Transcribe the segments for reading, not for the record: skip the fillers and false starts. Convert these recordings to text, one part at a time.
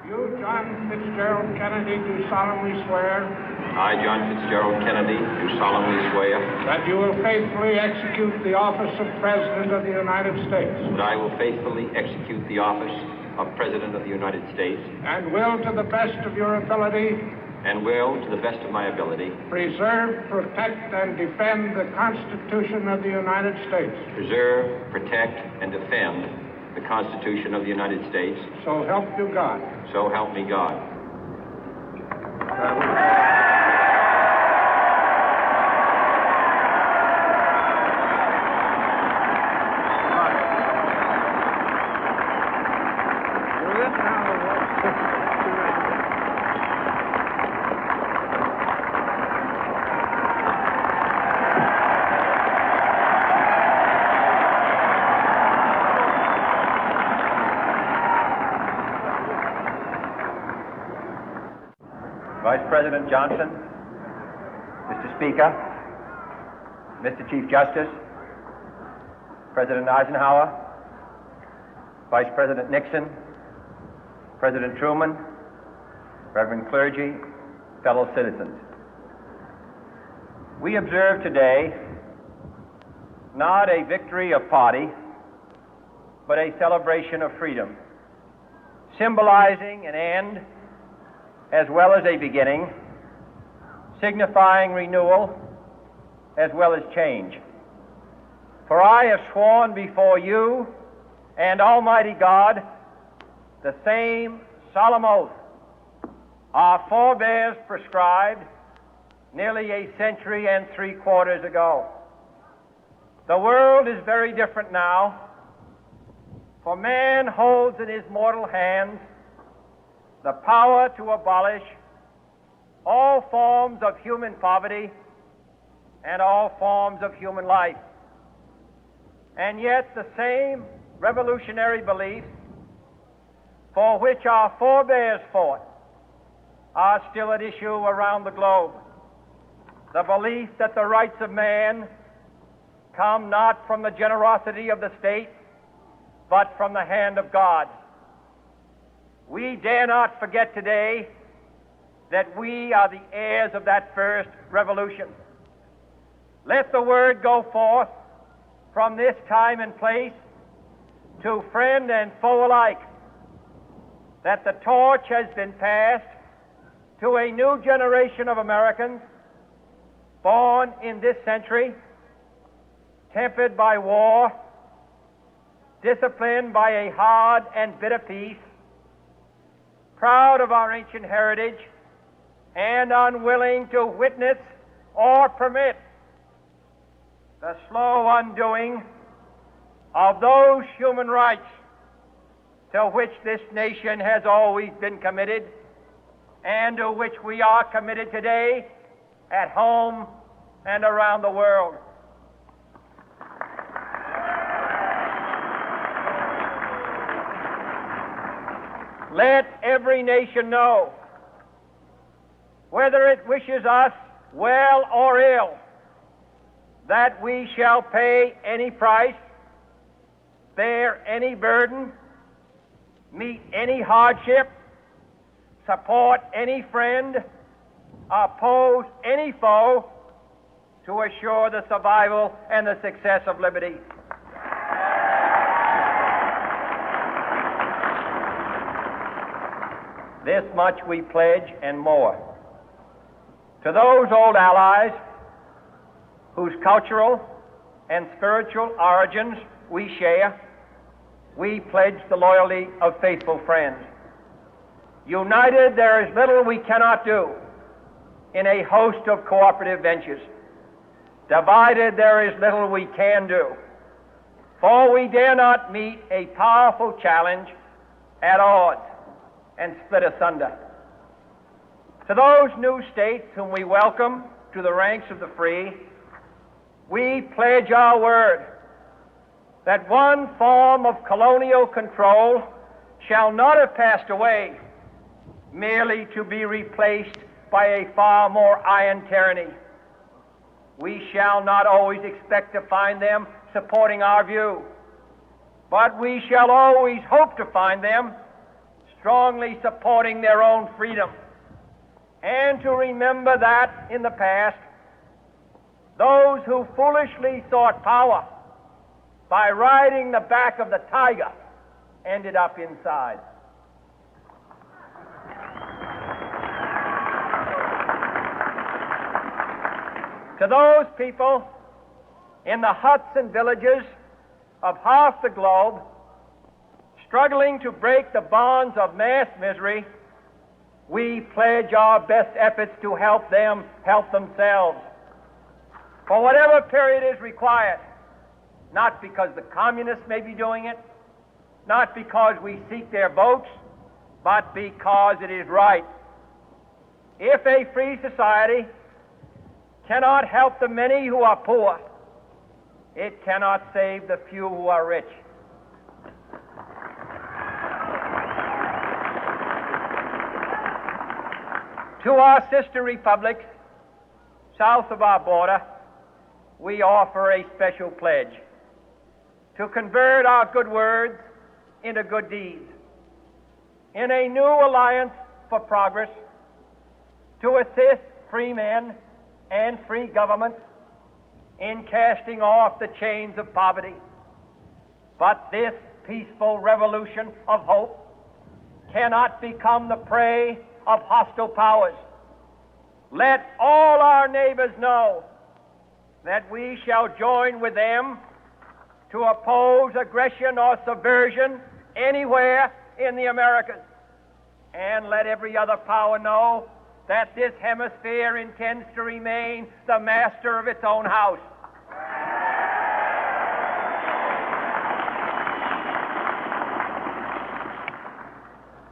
You, John Fitzgerald Kennedy, do solemnly swear. I, John Fitzgerald Kennedy, do solemnly swear. That you will faithfully execute the office of President of the United States. That I will faithfully execute the office of President of the United States. And will, to the best of your ability. And will, to the best of my ability. Preserve, protect, and defend the Constitution of the United States. Preserve, protect, and defend the Constitution of the United States. So help you God. So help me God. Vice President Johnson, Mr. Speaker, Mr. Chief Justice, President Eisenhower, Vice President Nixon, President Truman, Reverend clergy, fellow citizens. We observe today not a victory of party, but a celebration of freedom, symbolizing an end as well as a beginning, signifying renewal as well as change. For I have sworn before you and Almighty God the same solemn oath our forebears prescribed nearly a century and 3/4 ago. The world is very different now, for man holds in his mortal hands the power to abolish all forms of human poverty and all forms of human life. And yet the same revolutionary beliefs for which our forebears fought are still at issue around the globe. The belief that the rights of man come not from the generosity of the state, but from the hand of God. We dare not forget today that we are the heirs of that first revolution. Let the word go forth from this time and place to friend and foe alike that the torch has been passed to a new generation of Americans born in this century, tempered by war, disciplined by a hard and bitter peace, proud of our ancient heritage, and unwilling to witness or permit the slow undoing of those human rights to which this nation has always been committed and to which we are committed today at home and around the world. Let every nation know, whether it wishes us well or ill, that we shall pay any price, bear any burden, meet any hardship, support any friend, oppose any foe to assure the survival and the success of liberty. This much we pledge and more. To those old allies whose cultural and spiritual origins we share, we pledge the loyalty of faithful friends. United, there is little we cannot do in a host of cooperative ventures. Divided, there is little we can do, for we dare not meet a powerful challenge at odds and split asunder. To those new states whom we welcome to the ranks of the free, we pledge our word that one form of colonial control shall not have passed away, merely to be replaced by a far more iron tyranny. We shall not always expect to find them supporting our view, but we shall always hope to find them strongly supporting their own freedom, and to remember that in the past, those who foolishly sought power by riding the back of the tiger ended up inside. To those people in the huts and villages of half the globe struggling to break the bonds of mass misery, we pledge our best efforts to help them help themselves for whatever period is required, not because the communists may be doing it, not because we seek their votes, but because it is right. If a free society cannot help the many who are poor, it cannot save the few who are rich. To our sister republics south of our border, we offer a special pledge to convert our good words into good deeds, in a new alliance for progress, to assist free men and free governments in casting off the chains of poverty. But this peaceful revolution of hope cannot become the prey of hostile powers. Let all our neighbors know that we shall join with them to oppose aggression or subversion anywhere in the Americas. And let every other power know that this hemisphere intends to remain the master of its own house.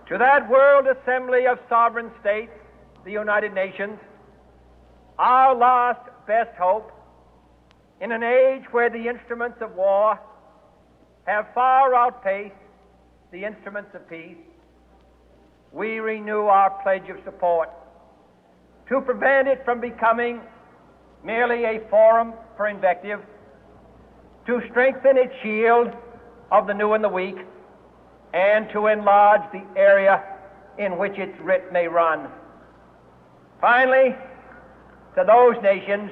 To that World Assembly of Sovereign States, the United Nations, our last best hope, in an age where the instruments of war have far outpaced the instruments of peace, we renew our pledge of support to prevent it from becoming merely a forum for invective, to strengthen its shield of the new and the weak, and to enlarge the area in which its writ may run. Finally, to those nations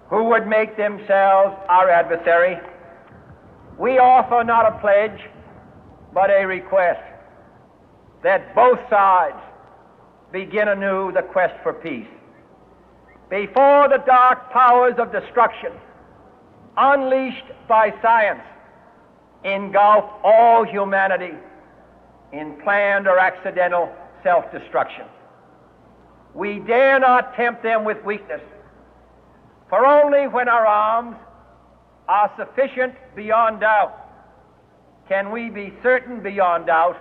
who would make themselves our adversary, we offer not a pledge, but a request that both sides begin anew the quest for peace. Before the dark powers of destruction, unleashed by science, engulf all humanity in planned or accidental self-destruction, we dare not tempt them with weakness, for only when our arms are sufficient beyond doubt can we be certain beyond doubt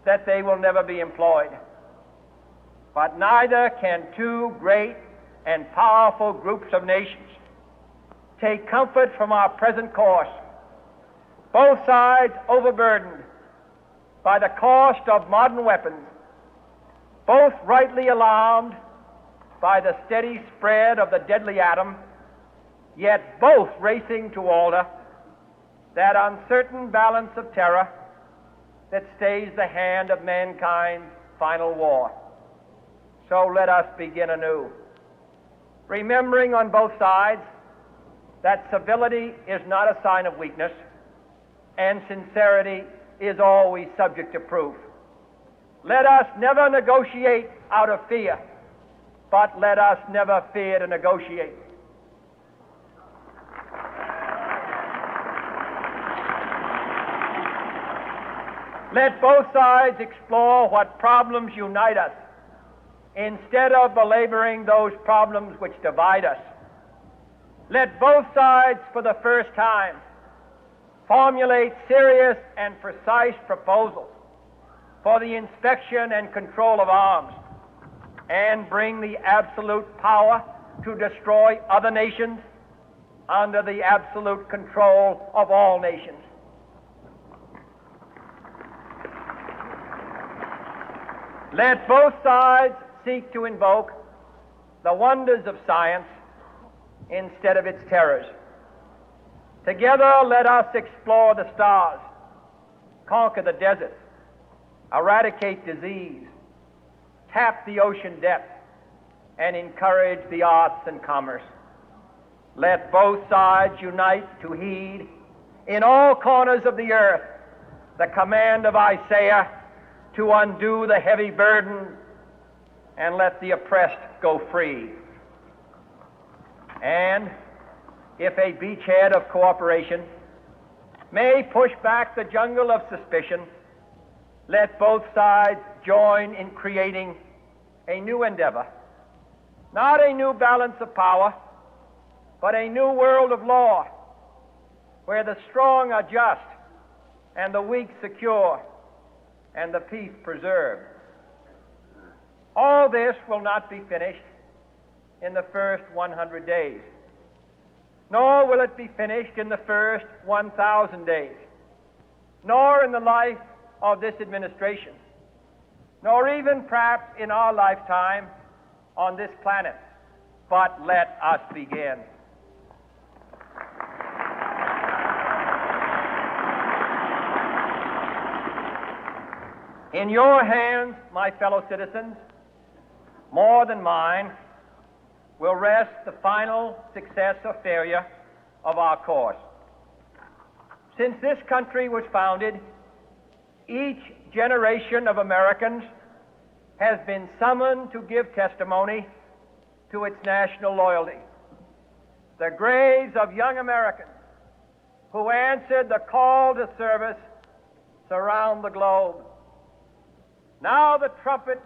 that they will never be employed. But neither can two great and powerful groups of nations take comfort from our present course, both sides overburdened by the cost of modern weapons, both rightly alarmed by the steady spread of the deadly atom, yet both racing to alter that uncertain balance of terror that stays the hand of mankind's final war. So let us begin anew, remembering on both sides that civility is not a sign of weakness, and sincerity is always subject to proof. Let us never negotiate out of fear, but let us never fear to negotiate. Let both sides explore what problems unite us, instead of belaboring those problems which divide us. Let both sides, for the first time, formulate serious and precise proposals for the inspection and control of arms, and bring the absolute power to destroy other nations under the absolute control of all nations. Let both sides seek to invoke the wonders of science instead of its terrors. Together, let us explore the stars, conquer the deserts, eradicate disease, tap the ocean depth, and encourage the arts and commerce. Let both sides unite to heed in all corners of the earth the command of Isaiah to undo the heavy burden and let the oppressed go free. And if a beachhead of cooperation may push back the jungle of suspicion, let both sides join in creating a new endeavor, not a new balance of power, but a new world of law, where the strong are just and the weak secure and the peace preserved. All this will not be finished in the first 100 days, nor will it be finished in the first 1,000 days, nor in the life of this administration, nor even perhaps in our lifetime on this planet. But let us begin. In your hands, my fellow citizens, more than mine, will rest the final success or failure of our course. Since this country was founded, each generation of Americans has been summoned to give testimony to its national loyalty. The graves of young Americans who answered the call to service surround the globe. Now the trumpet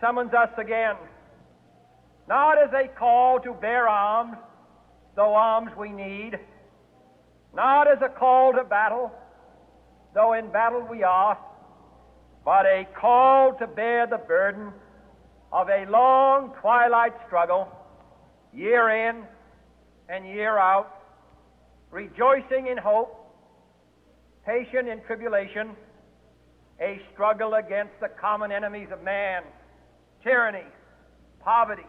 summons us again, not as a call to bear arms, though arms we need, not as a call to battle, though in battle we are, but a call to bear the burden of a long twilight struggle, year in and year out, rejoicing in hope, patient in tribulation, a struggle against the common enemies of man, tyranny, poverty,